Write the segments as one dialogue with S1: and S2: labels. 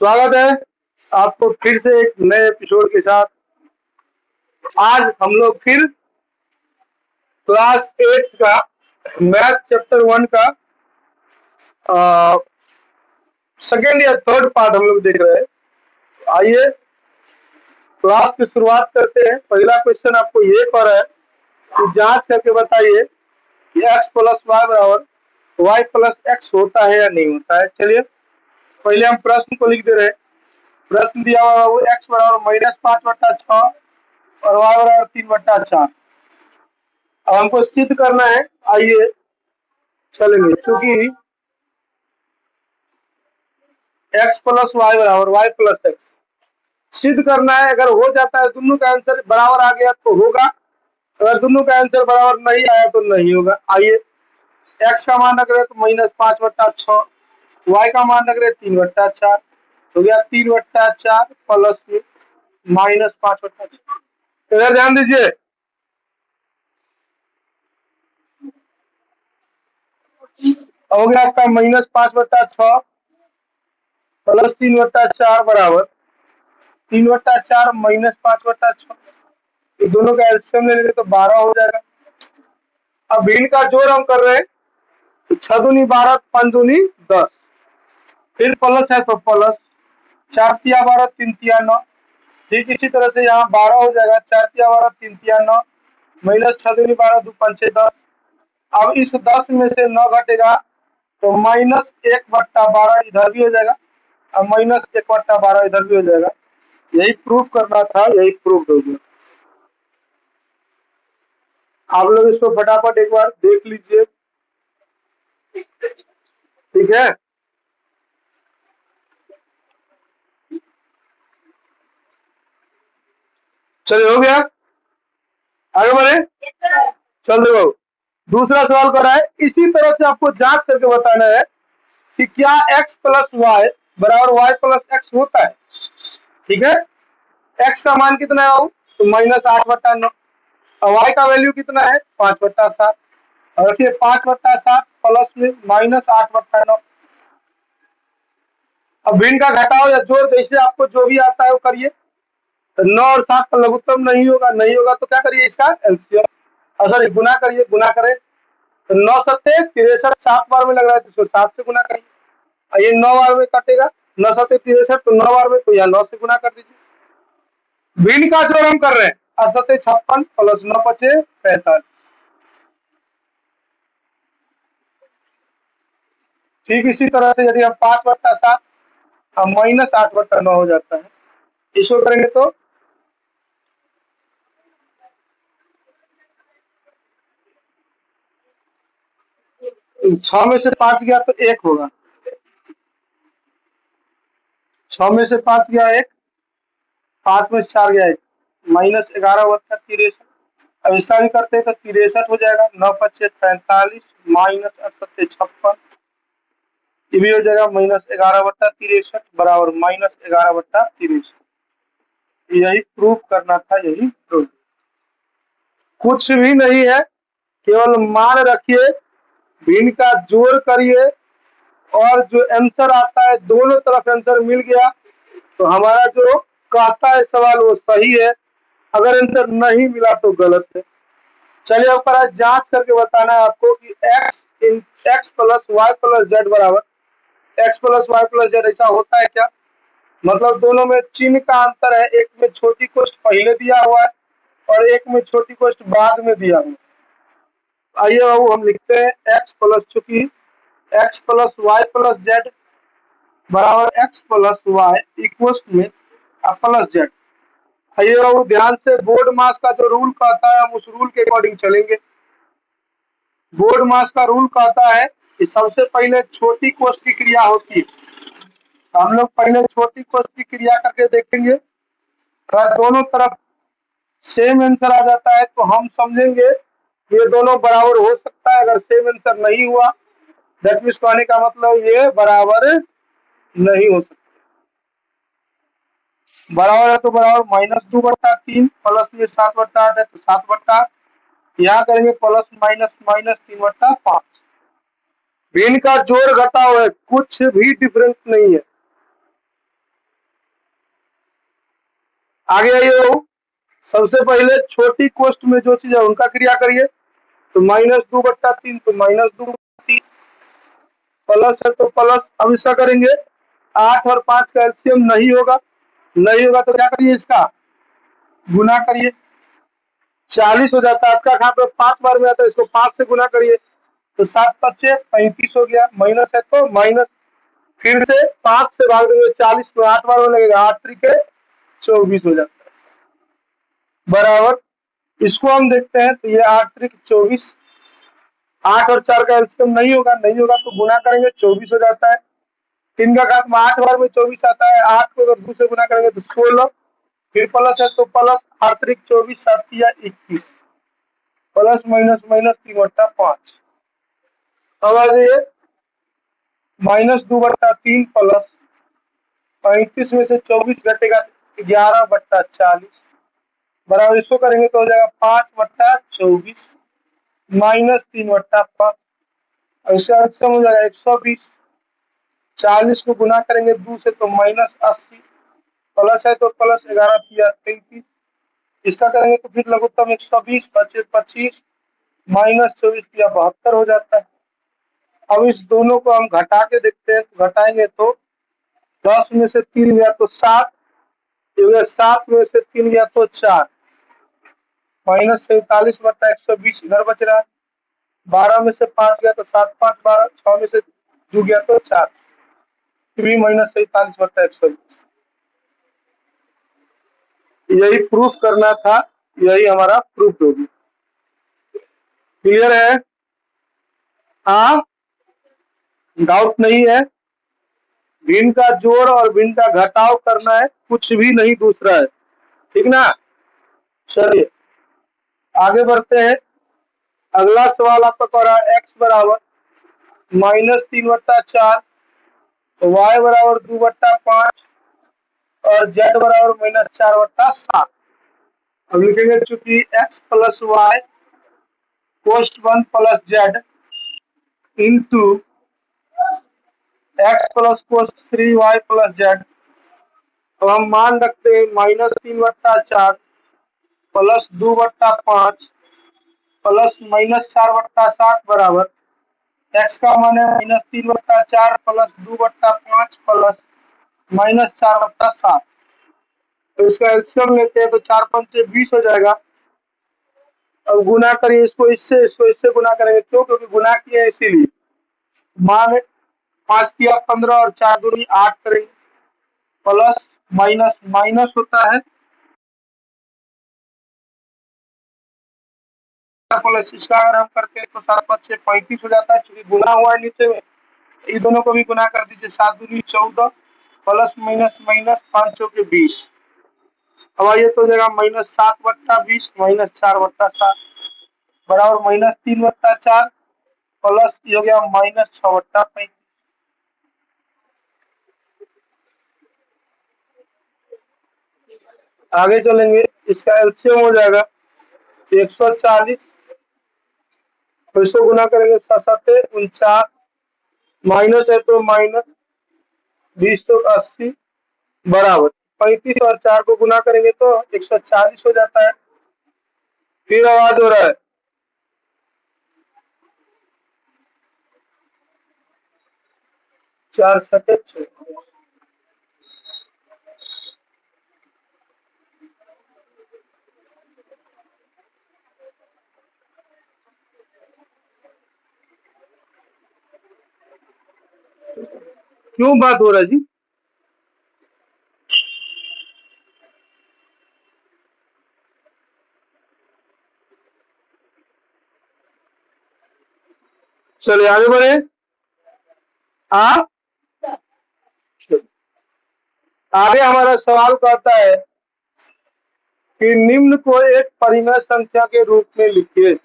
S1: स्वागत है आपको फिर से एक नए एपिसोड के साथ। आज हम लोग फिर क्लास 8 का मैथ चैप्टर 1 का सेकेंड या थर्ड पार्ट हम लोग देख रहे हैं। आइए क्लास की शुरुआत करते हैं। पहला क्वेश्चन आपको ये कर रहा है कि जांच करके बताइए कि x प्लस वाई बराबर वाई प्लस एक्स होता है या नहीं होता है। चलिए पहले हम प्रश्न को लिख दे रहे हैं। प्रश्न दिया हुआ है x बराबर -5/6 और y बराबर 3/4। अब हमको सिद्ध करना है। आइए चलेंगे, चूंकि x प्लस वाई बराबर वाई प्लस एक्स सिद्ध करना है। अगर हो जाता है, दोनों का आंसर बराबर आ गया तो होगा, अगर दोनों का आंसर बराबर नहीं आया तो नहीं होगा। आइए x का मान रख रहे तो -5/6, y का मान रख रहे 3/4, हो गया 3/4 प्लस में -5/6। इधर ध्यान दीजिए, हो गया आपका -5/6 प्लस 3/4 बराबर 3/4 -5/6। ये दोनों का एलसीएम ले लेंगे तो 12 हो जाएगा। अब भिन्न का जोड़ हम कर रहे हैं तो 6 दूनी 12, 5 दूनी 10, फिर प्लस है तो प्लस 4 तिया 12, 3 तिया 9। ठीक इसी तरह से यहाँ 12 हो जाएगा, 4 तिया 12, 3 तिया 9, माइनस 6 दूनी 12, 2 5 10। अब इस 10 में से 9 घटेगा तो -1/12 इधर भी हो जाएगा और -1/12 इधर भी हो जाएगा। यही प्रूफ करना था, यही प्रूफ हो गया। आप लोग इसको फटाफट एक बार देख लीजिए, ठीक है। चलिए हो गया, आगे बढ़े। चल देखो, दूसरा सवाल कर रहा है। इसी तरह से आपको जांच करके बताना है कि क्या x प्लस वाई बराबर वाई प्लस एक्स होता है। ठीक है, x का मान कितना है तो -8/9 और y का वैल्यू कितना है 5/7। और रखिए 5/7 प्लस में -8/9। अब भिन्न का घटाओ या जोड़ जैसे आपको जो भी आता है वो करिए। तो 9 और 7 का लघुत्तम नहीं होगा, नहीं होगा तो क्या करिए इसका एलसीएम, सॉरी गुना करिए। गुना करें तो 9 सत्ते 63, 7 बार में लग रहा है तो इसको 7 से गुना करिए। और ये 9 बार में कटेगा, 9 सत्ते 63 तो 9 बार में, तो यहाँ 9 से गुना कर दीजिए। भिन्न का जोड़ हम कर रहे हैं, 8 सत्ते 56 प्लस 9 पचे 45। ठीक इसी तरह से यदि हम 5/7 -8/9 हो जाता है, इसको करेंगे तो 6 में से 5 गया तो 1 होगा, 6 में से 5 गया 1, 5 में से 4 गया 1, -11/63। अब इसका भी करते हैं तो 63 हो जाएगा, 9 पचे 45 -8 56, ये भी हो जाएगा -11/63 बराबर -11/63। यही प्रूफ करना था, यही प्रूफ, कुछ भी नहीं है। केवल मान रखिए, भिन्न का जोड़ करिए और जो आंसर आता है दोनों तरफ आंसर मिल गया तो हमारा जो कहता है सवाल वो सही है, अगर आंसर नहीं मिला तो गलत है। चलिए अब पर जांच करके बताना है आपको कि x plus y plus z बराबर x plus y plus z ऐसा होता है क्या। मतलब दोनों में चिन्ह का अंतर है, एक में छोटी कोष्ठ पहले दिया हुआ है और एक में छोटी कोष्ठ बाद में दिया हुआ है। आइए बाबू हम लिखते हैं x प्लस, चूंकि x plus y plus z बराबर x प्लस वाई इक्वल में प्लस जेड। आइए बाबू ध्यान से, बोर्ड मास का जो रूल कहता है हम उस रूल के अकॉर्डिंग चलेंगे। बोर्ड मास का रूल कहता है कि सबसे पहले छोटी कोष्ठ की क्रिया होती है। हम लोग पहले छोटी कोष्ठ की क्रिया करके देखेंगे, अगर दोनों तरफ सेम आंसर आ जाता है तो हम समझेंगे ये दोनों बराबर हो सकता है। अगर सेम आंसर नहीं हुआ दैट मीन्स कहने का मतलब ये बराबर नहीं हो सकता। बराबर है तो बराबर -2/3 प्लस में 7/8 है तो 7/8, यहाँ करेंगे प्लस माइनस -3/5। भिन्न का जोड़ घटाव है, कुछ भी डिफरेंस नहीं है। आगे आइए हो, सबसे पहले छोटी कोष्ट में जो चीज है उनका क्रिया करिए। तो -2/3 तो -2/3, प्लस है तो प्लस। अब इसका करेंगे 8 और 5 का एलसीएम नहीं होगा, नहीं होगा तो क्या करिए, इसका गुना करिए। 40 हो जाता है, आपका खाते में 5 बार में आता है, इसको 5 से गुना करिए तो 7×5 = 35 हो गया। माइनस है तो माइनस, फिर से 5 से भाग देंगे 40 में 8 बार में लगेगा, 8 त्रिके 24 हो जाता है, बराबर। इसको हम देखते हैं तो ये 8 त्रिक 24, 8 और 4 का एलसीएम नहीं होगा, नहीं होगा तो गुना करेंगे 24 हो जाता है। 3 का घात में 8 बार में 24 आता है, 8 को अगर 2 से गुना करेंगे तो 16, फिर प्लस है तो प्लस, 8 त्रिक 24, 7 तिया 21, प्लस माइनस माइनस 3/5। अब आ जाइए, -2/3 प्लस 35 में से 24 घटेगा 11/40, बराबर। इसको करेंगे तो हो जाएगा 5/24 माइनस 3/5। ऐसे आंसर हो जाएगा 120। 40 को गुना करेंगे 2 से तो -80, प्लस है तो प्लस, 11 तिया 33। इसका करेंगे तो फिर लघुत्तम 120, 25 25 माइनस 24 तिया 72 हो जाता है। अब इस दोनों को हम घटा के देखते हैं, तो घटाएंगे तो 10 में से 3 गया तो 7, 7 में से 3 गया तो 4, -47/120 इधर बच रहा है। 12 में से 5 गया तो 7 5 12, 6 में से 2 गया तो 4, फिर भी -47/120। यही प्रूफ करना था, यही हमारा प्रूफ होगी। क्लियर है? हाँ, डाउट नहीं है? भिन्न का जोड़ और भिन्न का घटाव करना है, कुछ भी नहीं दूसरा है, ठीक ना। चलिए आगे बढ़ते हैं। अगला सवाल आपका कह रहा है x बराबर -3/4, y बराबर 2/5 और z बराबर -4/7। अब लिखेंगे चूंकि x plus y cost 1 plus z into x plus cost 3y plus z. तो हम मान रखते हैं -3/4 प्लस 2/5 प्लस -4/7 बराबर x का मान है -3/4 प्लस 2/5 प्लस -4/7। तो इसका एलसीएम लेते हैं तो 4 पंचे 20 हो जाएगा। अब गुना करिए इसको इससे गुना करेंगे, क्यों? क्योंकि गुना किए इसीलिए। मान 5 तिया 15 और 4 दूनी 8 करेंगे, प्लस माइनस माइनस होता है, प्लस इसका अगर हम करते हैं तो 7 5 35 हो जाता है, चूंकि गुना हुआ है नीचे में, ये दोनों को भी गुना कर दीजिए। 7 दूनी 14 प्लस माइनस माइनस 5 चौके 20। अब आइए तो जगह -7/20 -4/7 बराबर -3/4 प्लस ये हो गया -6/35। आगे चलेंगे, इसका एलसीएम हो जाएगा 140, तो इसको गुना करेंगे 7 7 49, माइनस है तो माइनस 20 तो 80 बराबर 35 और 4 को गुना करेंगे तो 140 हो जाता है। फिर आवाज हो रहा है, 4 6 6। क्यों बात हो रहा है जी? चलिए आगे बढ़े। आ आगे हमारा सवाल कहता है कि निम्न को एक परिमेय संख्या के रूप में लिखिए।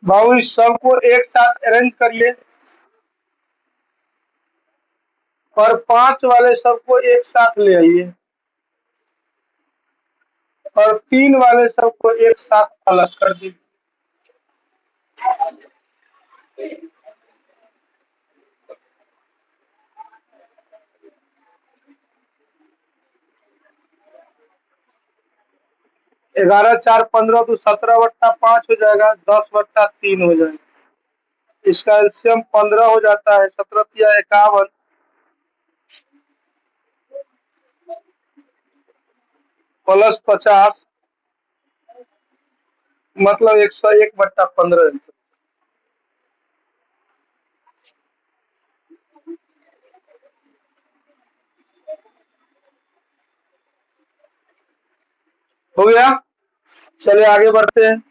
S1: बाबू इस सब को एक साथ अरेंज करिए और 5 वाले सबको एक साथ ले आइए और 3 वाले सबको एक साथ अलग कर दीजिए। 11 4 15 तो 17/5 हो जाएगा, 10/3 हो जाएगा। इसका एलसीएम 15 हो जाता है, 17 तिया 51 प्लस 50 मतलब 101/15। हो गया। चलिए आगे बढ़ते हैं।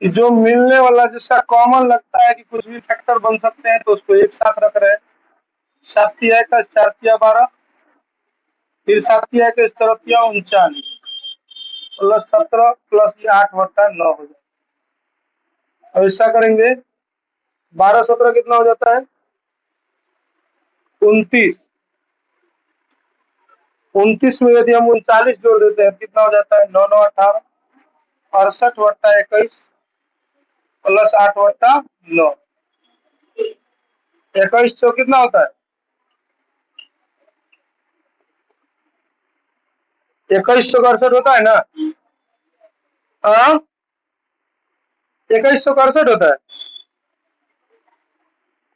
S1: जो मिलने वाला जिसका कॉमन लगता है कि कुछ भी फैक्टर बन सकते हैं तो उसको एक साथ रख रहे हैं। 7 तिया का 4 तिया 12, फिर 7 तिया का इस तरफ तिया 39 प्लस 17 प्लस ये 8/9 हो जाए। अब ऐसा करेंगे, 12 17 कितना हो जाता है 29। 29 में यदि हम 39 जोड़ देते हैं कितना हो जाता है 9 9 18 68/21 प्लस 8/9। 21 चौ कितना होता है 2168 होता है ना। हाँ 2168 होता है,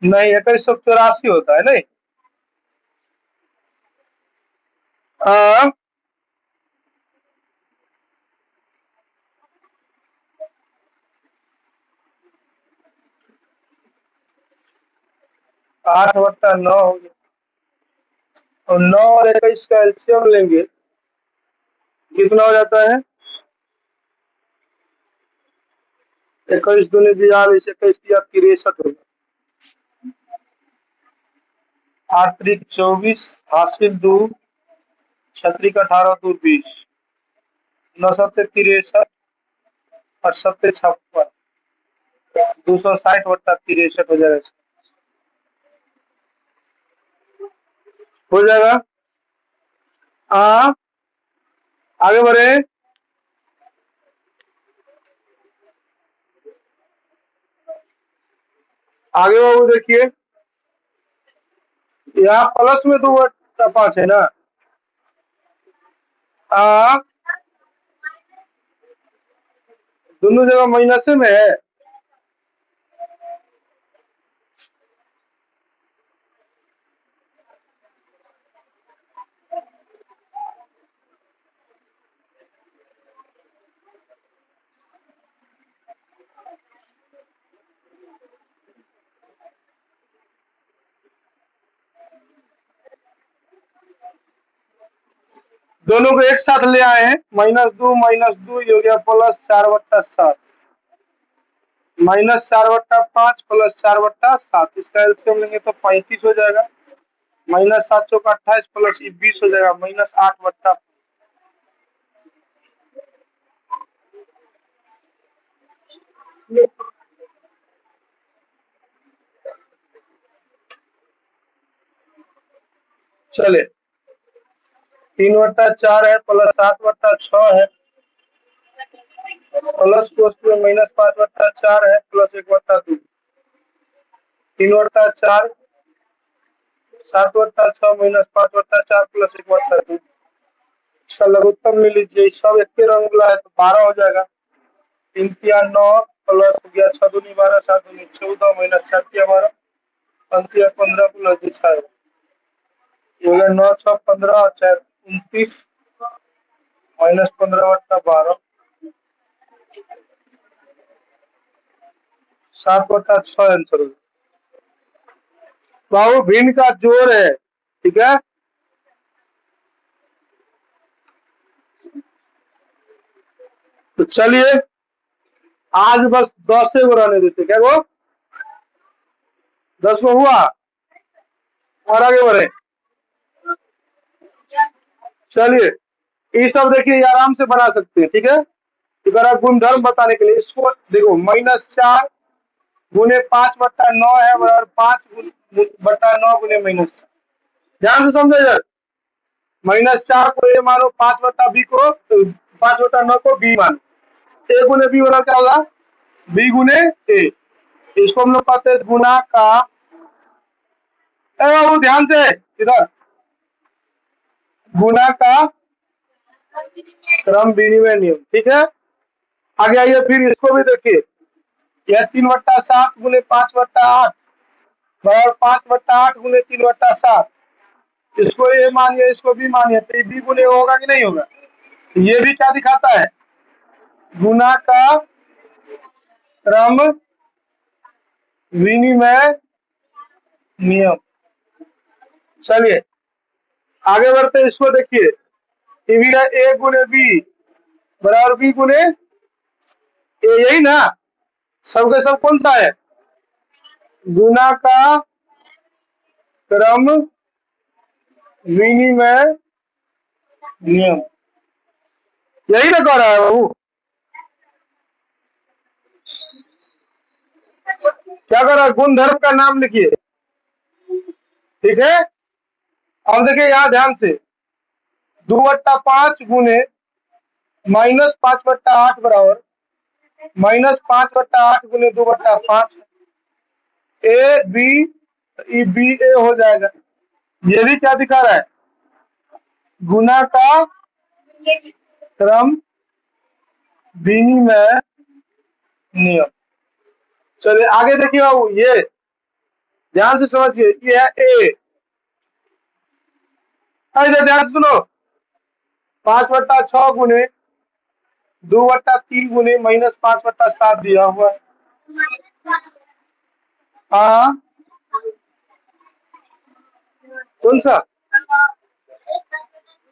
S1: नहीं 2184 होता है नहीं। हाँ 8/9 हो गया। और 9 और 21 का एलसीएम लेंगे कितना हो जाता है 21 दूनी 42 21 तिया 63 होगा। 8 त्रिक 24 हासिल 2 छत्रिक 18 2 20 9 सत्ते 63 और 7 56 260/63 हो जाएगा। हो जाएगा। हाँ आगे बढ़े। आगे बाबू देखिए, यहाँ प्लस में 2/5 है ना। हाँ दोनों जगह माइनस में है। दोनों को एक साथ ले आए हैं, -2 ये हो गया +4/7 -4/5 प्लस 4/7। इसका एलसीएम लेंगे तो 35 हो जाएगा। -7 चौक 28 प्लस 20 हो जाएगा -8/। चले 3/4 है प्लस 7/6 है प्लस कोष्ट में -5/4 है प्लस 1/2 3/4 7/6 -5/4 प्लस 1/2। इसका लघुत्तम ले लीजिए, सब एक रंग मिला है तो 12 हो जाएगा। 3 तिया 9 प्लस हो गया 6 दूनी 12 7 दूनी 14 माइनस 4 तिया 12 5 तिया 15 प्लस 2 6 हो गया 9 6 15 और 4 29 -15/12 7/6 आंसर होगा। बाहु भिन्न का जोड़ है, ठीक है। तो चलिए आज बस 10 को रहने देते, क्या वो 10 में हुआ और आगे बढ़े। चलिए ये सब देखिए ये आराम से बना सकते हैं, ठीक है। अगर आप गुणधर्म बताने के लिए इसको देखो -4 गुने 5/9 है बराबर 5/9 गुने -4। ध्यान से समझो यार। -4 को ए मानो, 5/b को 5/9 को बी मानो। ए गुने बी वाला क्या होगा? बी गुने ए। इसको हम लोग कहते हैं गुना का, बाबू ध्यान से इधर, गुना का क्रम विनिमय नियम। ठीक है, आगे आइए फिर इसको भी देखिए। यह 3/7 गुने 5/8 बराबर 5/8 गुने 3/7। इसको ए मानिए, इसको बी मानिए, तो ये बी गुने होगा कि नहीं होगा? ये भी क्या दिखाता है? गुना का क्रम विनिमय नियम। चलिए आगे बढ़ते हैं, इसको देखिए। ये भी है ए गुने बी बराबर बी गुने ए, यही ना? सबके सब कौन सा है? गुना का क्रम विनिमय नियम, यही ना कह रहा है बाबू? क्या कर रहा है? गुणधर्म का नाम लिखिए। ठीक है, अब देखिए यहां ध्यान से, 2/5 गुने -5/8 बराबर -5/8 गुने 2/5। ए बी, ई बी ए हो जाएगा। ये भी क्या दिखा रहा है? गुना का क्रम विनिमय नियम। चलिए आगे देखिए बाबू, ये ध्यान से समझिए। ये है ए, इधर ध्यान से सुनो। 5/6 गुने 2/3 गुने -5/7 दिया हुआ है। हाँ, कौन सा?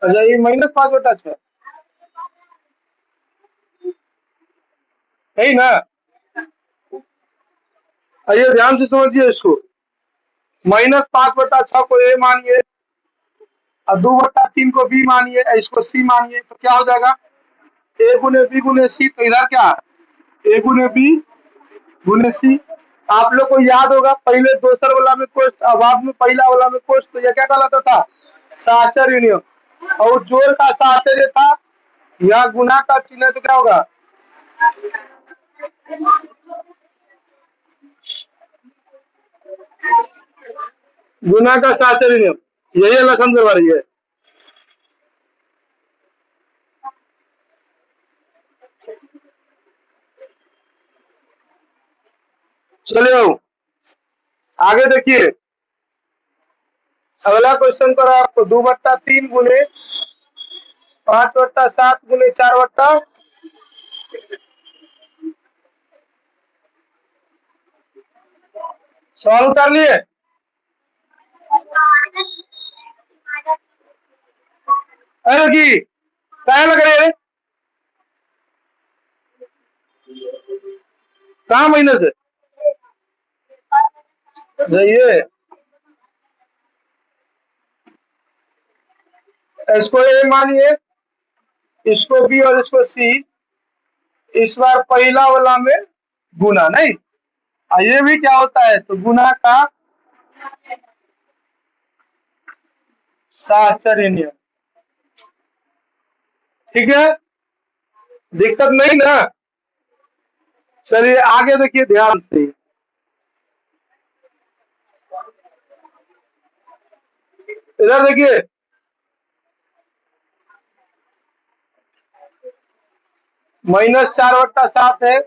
S1: अच्छा, ये -5/6 है ना? आइए ध्यान से समझिए इसको। -5/6 को ए मानिए और 2/3 को बी मानिए, इसको सी मानिए, तो क्या हो जाएगा? ए गुने बी गुने सी। तो इधर क्या? ए गुने बी गुने सी। आप लोग को याद होगा, पहले दोसर वाला में कोष्ट और बाद में पहला वाला में कोष्ट, तो यह क्या कहलाता था? साहचर्य नियम। और जोड़ का साहचर्य था, यहाँ गुना का चिन्ह है, तो क्या होगा? गुना का साहचर्य नियम, यही लक्षण करवा रही है। चलिए आगे देखिए, अगला क्वेश्चन करो आपको। 2/3 गुने 5/7 गुने 4/, सवाल उतार लिए? अरे की क्या लग रही है? कहा महीने से जाइए। इसको ए मानिए, इसको बी और इसको सी। इस बार पहला वाला में गुना नहीं, ये भी क्या होता है? तो गुना का साहचर्य नियम। ठीक है, दिक्कत नहीं ना? चलिए आगे देखिए ध्यान से। इधर देखिए, -4/7 है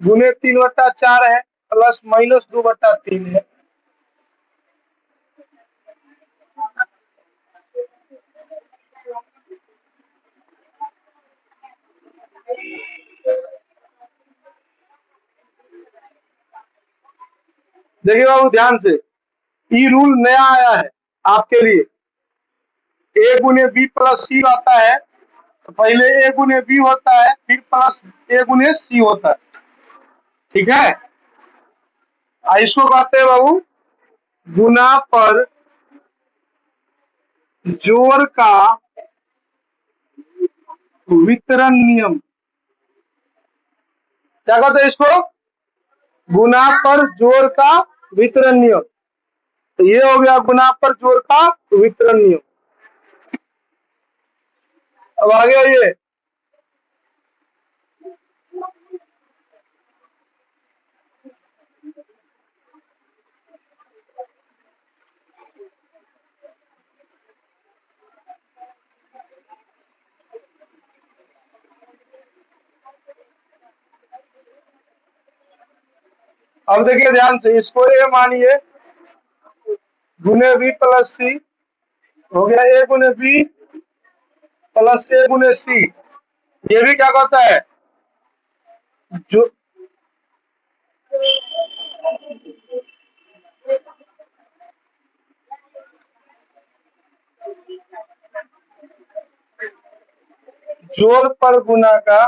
S1: गुने 3/4 है प्लस -2/3 है। देखिए बाबू ध्यान से, ये रूल नया आया है आपके लिए। ए गुने बी प्लस सी आता है, तो पहले ए गुने बी होता है, फिर प्लस ए गुने सी होता है। ठीक है, इसको कहते हैं बाबू गुना पर जोड़ का वितरण नियम। क्या कहते हैं इसको? गुना पर जोड़ का वितरण नियम। तो ये हो गया गुना पर जोड़ का वितरण नियम। अब आगे आइए, अब देखिए ध्यान से, इसको ए मानिए गुने बी प्लस सी हो गया, ए गुने बी प्लस ए गुने सी। ये भी क्या कहता है, जो जोड़ पर गुना का,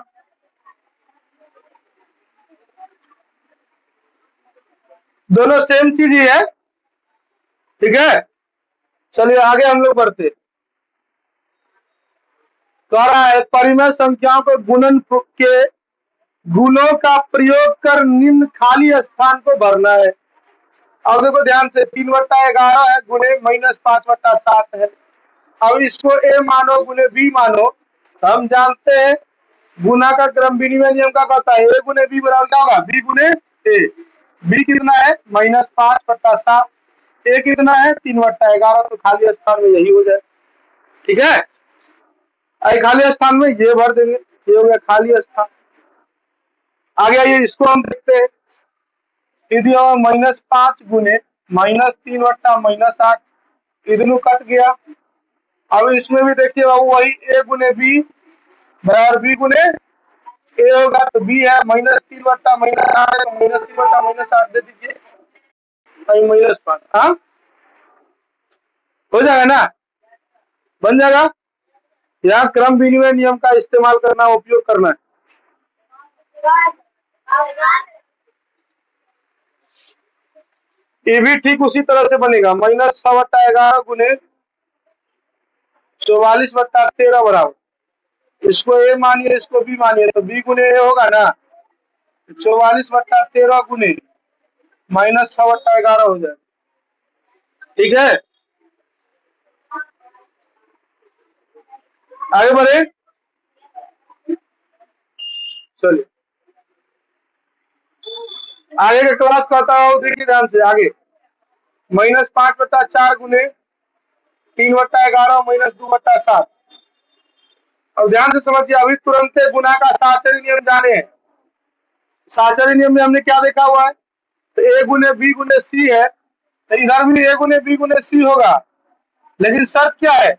S1: दोनों सेम चीज ही है, ठीक है। चलिए आगे हम लोग बढ़ते, कह रहा है परिमेय संख्याओं को गुणन के गुणों का प्रयोग कर निम्न खाली स्थान को भरना है। अब देखो ध्यान से, 3/11 है गुने -5/7 है। अब इसको ए मानो गुने बी मानो, हम जानते हैं गुना का क्रम विनिमय नियम का कहता है ए गुने बी बराबर क्या होगा, बी गुने ए। बी कितना है, -5/7। ए कितना है, 3/11, तो खाली स्थान में यही हो जाए, ठीक है। खाली स्थान में ये भर देंगे, ये हो गया खाली स्थान। आगे आइए, इसको हम देखते हैं, -5 गुने -3/-8, इधर कट गया। अब इसमें भी देखिए बाबू वही ए गुने बी बराबर बी गुने ए होगा, तो बी है -3/-8 है, तो -3/-8 दे दीजिए, -5। हाँ हो जाएगा ना, बन जाएगा। यहाँ क्रम विनिमय नियम का इस्तेमाल करना, उपयोग करना है। ये भी ठीक उसी तरह से बनेगा, -6/11 गुने 44/13 बराबर, इसको ए मानिए इसको बी मानिए, तो बी गुने ए होगा ना, 44/13 गुने -6/11 हो जाए, ठीक है। आगे बढ़े, चलिए आगे का क्लास कहता है, देखिए ध्यान से आगे, -5/4 गुने 3/11 -2/7। अब ध्यान से समझिए, अभी तुरंत गुना का साचरी नियम जाने हैं। साचरी नियम में हमने क्या देखा हुआ है, तो ए गुने बी गुने सी है, तो इधर भी ए गुने बी गुने सी होगा, लेकिन शर्त क्या है,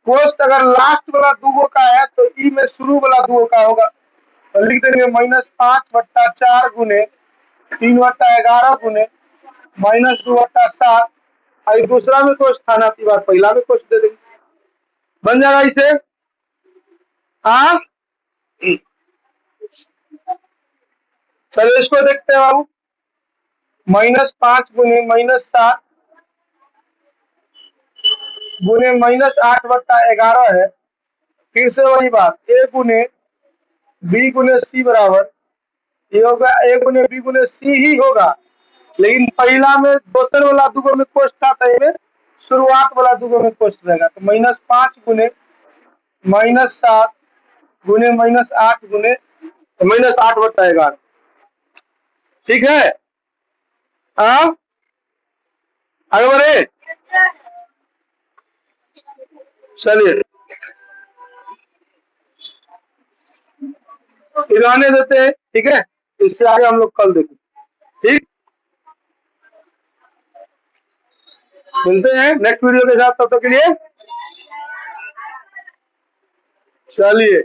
S1: कोष्ट अगर लास्ट वाला दुगो का है तो ई में शुरू वाला दुगो का होगा, तो लिख देंगे -5/4 गुने 3/11 गुने -2/7, और दूसरा में कोष्ट था ना, बार पहला में कोष्ट दे देंगे, बन जाएगा इसे। हाँ चलो इसको देखते हैं बाबू, -5 गुने -7 गुने -8/11 है। फिर से वही बात, ए गुने बी गुने सी बराबर, ये होगा ए गुने बी गुने सी ही होगा, लेकिन पहला में दोसर वाला दुगो में कोष्ट था, तो शुरुआत वाला दुगो में कोष्ट रहेगा, तो -5 गुने -7 गुने -8 गुने -8/11, ठीक है। हाँ आगे बढ़े, चलिए रहने देते हैं, ठीक है। इससे आगे हम लोग कल देखें, ठीक, मिलते हैं नेक्स्ट वीडियो के साथ, तब तक के लिए चलिए।